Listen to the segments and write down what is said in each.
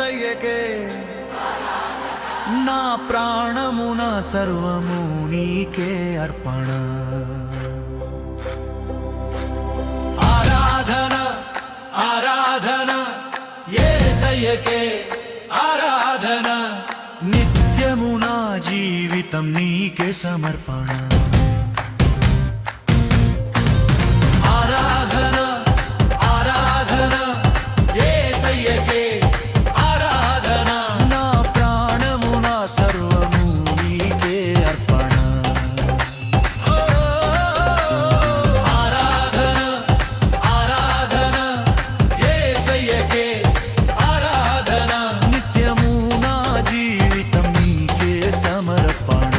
యేసయ్యకే నా ప్రాణము నా సర్వము నీకే అర్పణ. ఆరాధన ఆరాధన యేసయ్యకే ఆరాధన, నిత్యము నా జీవితం నీకే సమర్పణ. ఆరాధన ఆరాధన యేసయ్యకే ఆరాధన, నా ప్రాణము నా సర్వము నీకే అర్పణ. ఆరాధన ఆరాధన యేసయ్యకే ఆరాధన, నిత్యము నా జీవితం నీకే సమర్పణ.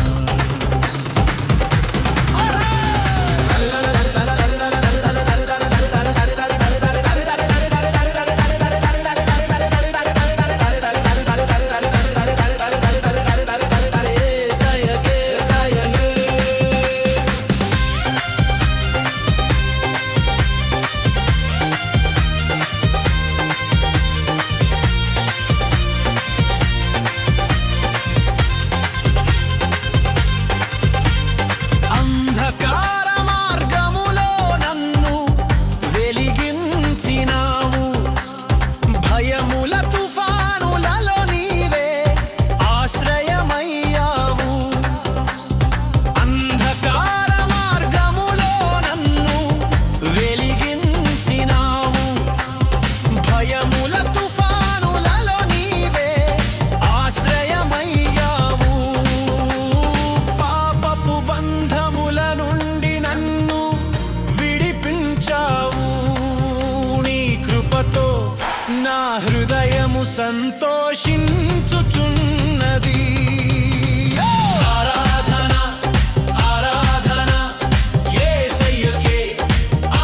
నా హృదయము సంతోషించుచున్నది. ఆరాధన ఆరాధన యేసయ్యకే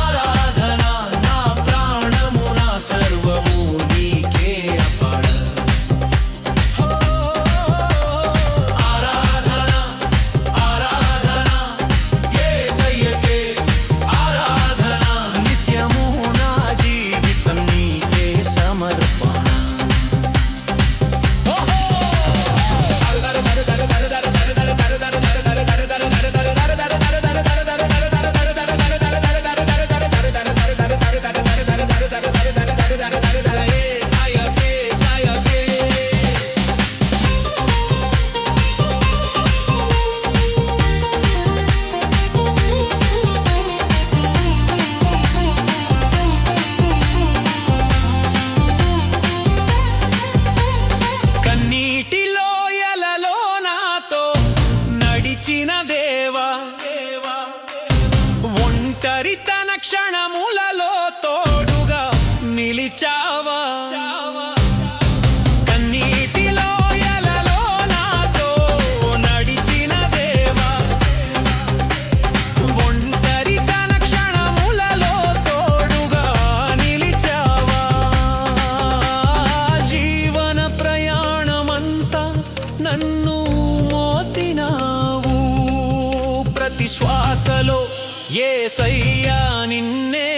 ఆరాధన, నా ప్రాణము నా సర్వము నీకే అర్పణ. ఆరాధన ఆరాధన యేసయ్యకే ఆరాధన, నిత్యము నా జీవితం నీకే సమర్పణ. ఒంటరితన క్షణములలో తోడుగా నిలిచావా, కన్నీటి లోయలలో నాతో నడిచిన దేవా. ఒంటరితన క్షణములలో తోడుగా నిలిచావా, జీవన ప్రయాణమంతా నన్ను మోసినావు. ప్రతి శ్వాసలో యేసయ్యా నిన్నే